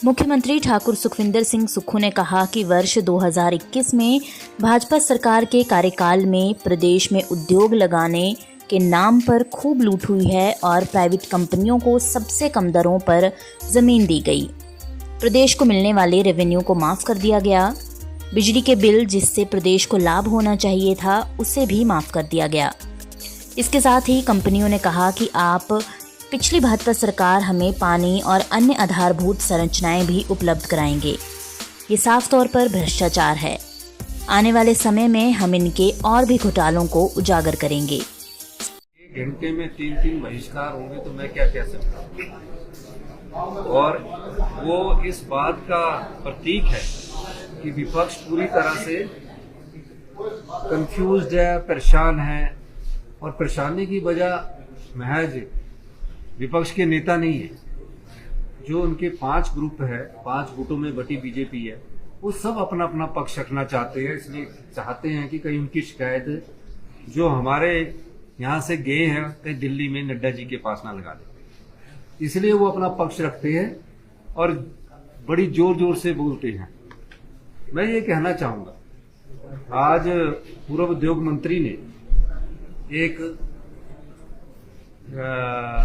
मुख्यमंत्री ठाकुर सुखविंदर सिंह सुक्खू ने कहा कि वर्ष 2021 में भाजपा सरकार के कार्यकाल में प्रदेश में उद्योग लगाने के नाम पर खूब लूट हुई है और प्राइवेट कंपनियों को सबसे कम दरों पर जमीन दी गई। प्रदेश को मिलने वाले रेवेन्यू को माफ कर दिया गया। बिजली के बिल जिससे प्रदेश को लाभ होना चाहिए था उसे भी माफ कर दिया गया। इसके साथ ही कंपनियों ने कहा कि आप पिछली भाजपा सरकार हमें पानी और अन्य आधारभूत संरचनाएं भी उपलब्ध कराएंगे। ये साफ तौर पर भ्रष्टाचार है। आने वाले समय में हम इनके और भी घोटालों को उजागर करेंगे। एक घंटे में 3 बहिष्कार होंगे तो मैं क्या कह सकता हूँ। और वो इस बात का प्रतीक है कि विपक्ष पूरी तरह से कंफ्यूज्ड है, परेशान है। और परेशानी की वजह महज विपक्ष के नेता नहीं है। जो उनके 5 ग्रुप है, 5 गुटों में बटी बीजेपी है, वो सब अपना अपना पक्ष रखना चाहते हैं। इसलिए चाहते हैं कि कहीं उनकी शिकायत जो हमारे यहाँ से गए हैं कहीं दिल्ली में नड्डा जी के पास ना लगा दे। इसलिए वो अपना पक्ष रखते हैं और बड़ी जोर जोर से बोलते हैं। मैं ये कहना चाहूंगा, आज पूर्व उद्योग मंत्री ने एक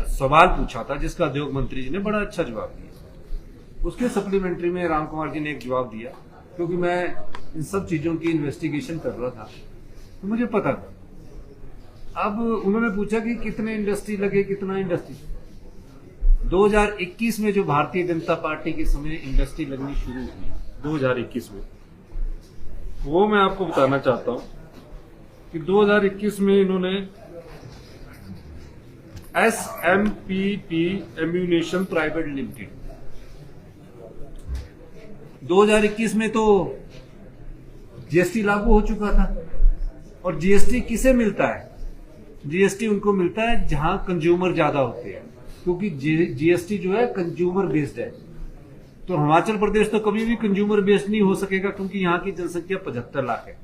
सवाल पूछा था जिसका उद्योग मंत्री जी ने बड़ा अच्छा जवाब दिया। उसके सप्लीमेंट्री में राम कुमार जी ने एक जवाब दिया। क्योंकि मैं इन सब चीजों की इन्वेस्टिगेशन कर रहा था तो मुझे पता था। अब उन्होंने पूछा कि कितने इंडस्ट्री लगे, कितना इंडस्ट्री। 2021 में जो भारतीय जनता पार्टी के समय इंडस्ट्री लगनी शुरू हुई 2021 में, वो मैं आपको बताना चाहता हूं कि 2021 में इन्होंने SMPP एम्यूनेशन प्राइवेट लिमिटेड, 2021 में तो जीएसटी लागू हो चुका था। और जीएसटी किसे मिलता है? जीएसटी उनको मिलता है जहां कंज्यूमर ज्यादा होते हैं, क्योंकि जीएसटी जो है कंज्यूमर बेस्ड है। तो हिमाचल प्रदेश तो कभी भी कंज्यूमर बेस्ड नहीं हो सकेगा क्योंकि यहाँ की जनसंख्या 75 लाख है।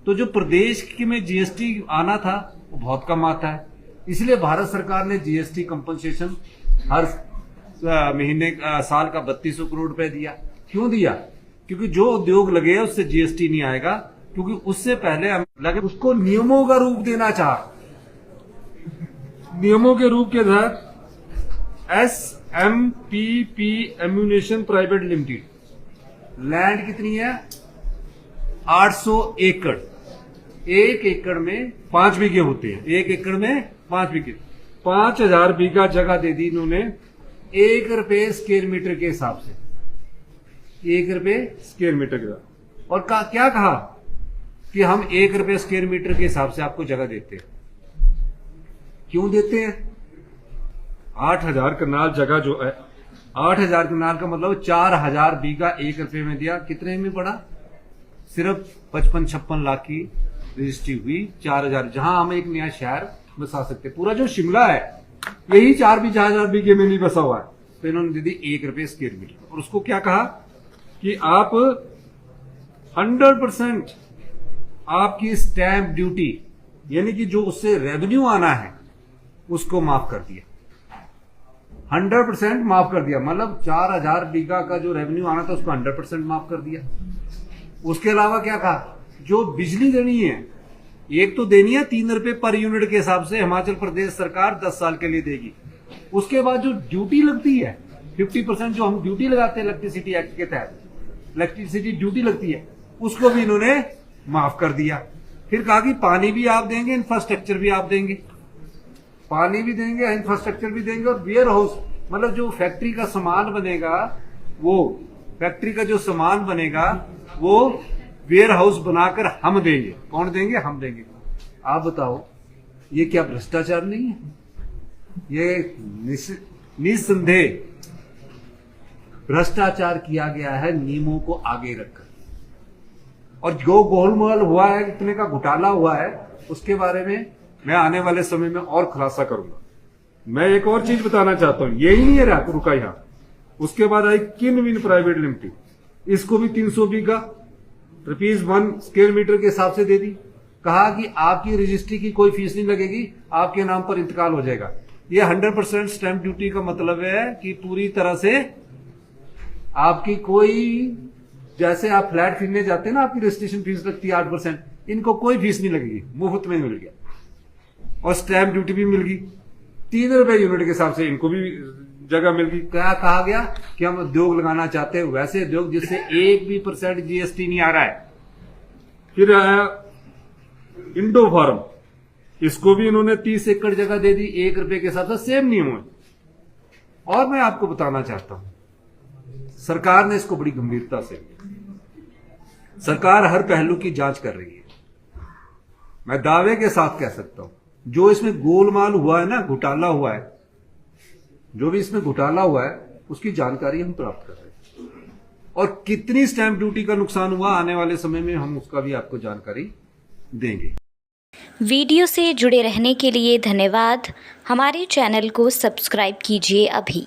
तो जो प्रदेश में जीएसटी आना था वो बहुत कम आता है। इसलिए भारत सरकार ने जीएसटी कंपनसेशन हर महीने साल का 3200 करोड़ रुपए दिया। क्यों दिया? क्योंकि जो उद्योग लगे उससे जीएसटी नहीं आएगा, क्योंकि उससे पहले हम लगे उसको नियमों का रूप देना चाह। नियमों के रूप के तहत SMPP ammunition private limited, land कितनी है? 800 एकड़। 1 एकड़ में 5 बीघे होते हैं। 1 एकड़ में 5 बीघे, 5000 बीघा जगह दे दी इन्होंने 1 रुपए स्क्वायर मीटर के हिसाब से। 1 रुपए स्क्वायर मीटर का। और क्या कहा कि हम 1 रुपए स्क्वायर मीटर के हिसाब से आपको जगह देते हैं। क्यों देते हैं? 8000 कनाल जगह जो है, 8000 कनाल का मतलब 4000 बीघा 1 रुपए में दिया। कितने में पड़ा? सिर्फ 55-56 लाख की रजिस्ट्री हुई। 4000, जहां हम एक नया शहर बसा सकते। पूरा जो शिमला है यही 4,000 बीघे में नहीं बसा हुआ है। तो इन्होंने दे दी 1 रुपए स्क्वायर मीटर। और उसको क्या कहा कि आप 100% आपकी स्टैंप ड्यूटी, यानी कि जो उससे रेवेन्यू आना है उसको माफ कर दिया। 100% माफ कर दिया। मतलब 4000 बीघा का जो रेवेन्यू आना था उसको 100% माफ कर दिया। उसके अलावा क्या कहा? जो बिजली देनी है, एक तो देनी है 3 रुपए पर यूनिट के हिसाब से हिमाचल प्रदेश सरकार 10 साल के लिए देगी। उसके बाद जो ड्यूटी लगती है 50% जो हम ड्यूटी लगाते हैं इलेक्ट्रिसिटी एक्ट के तहत, इलेक्ट्रिसिटी ड्यूटी लगती है, उसको भी इन्होंने माफ कर दिया। फिर कहा कि पानी भी आप देंगे, इंफ्रास्ट्रक्चर भी आप देंगे। पानी भी देंगे, इंफ्रास्ट्रक्चर भी देंगे। और वेयर हाउस, मतलब जो फैक्ट्री का सामान बनेगा, वो फैक्ट्री का जो सामान बनेगा वो वेयर हाउस बनाकर हम देंगे। कौन देंगे? हम देंगे। आप बताओ, ये क्या भ्रष्टाचार नहीं है? ये निस्संदेह भ्रष्टाचार किया गया है नियमों को आगे रखकर। और जो गोलमाल हुआ है, इतने का घोटाला हुआ है, उसके बारे में मैं आने वाले समय में और खुलासा करूंगा। मैं एक और चीज बताना चाहता हूं, यही नहीं है रुका यहां। उसके बाद आई किनविन प्राइवेट लिमिटेड, इसको भी 300 बीघा ₹1 स्क्वायर मीटर के हिसाब से दे दी। कहा कि आपकी रजिस्ट्री की कोई फीस नहीं लगेगी, आपके नाम पर इंतकाल हो जाएगा। ये 100% स्टैंप ड्यूटी का मतलब है कि पूरी तरह से आपकी कोई, जैसे आप फ्लैट खरीदने जाते हैं ना, आपकी रजिस्ट्रेशन फीस लगती है 8%, इनको कोई फीस नहीं लगेगी, मुफ्त में मिल गया। और स्टैंप ड्यूटी भी मिल गई 3 रुपए यूनिट के हिसाब से, इनको भी जगह मिल गई। क्या कहा गया कि हम उद्योग लगाना चाहते हैं, वैसे उद्योग जिससे 1% जीएसटी नहीं आ रहा है। फिर आया इंडो फार्म, इसको भी इन्होंने 30 एकड़ जगह दे दी, 1 रुपए के हिसाब से, सेम नियम है। और मैं आपको बताना चाहता हूं, सरकार ने इसको बड़ी गंभीरता से, सरकार हर पहलू की जांच कर रही है। मैं दावे के साथ कह सकता हूं, जो इसमें गोलमाल हुआ है ना, घोटाला हुआ है, जो भी इसमें घोटाला हुआ है, उसकी जानकारी हम प्राप्त कर रहे हैं। और कितनी स्टैंप ड्यूटी का नुकसान हुआ, आने वाले समय में हम उसका भी आपको जानकारी देंगे। वीडियो से जुड़े रहने के लिए धन्यवाद। हमारे चैनल को सब्सक्राइब कीजिए अभी।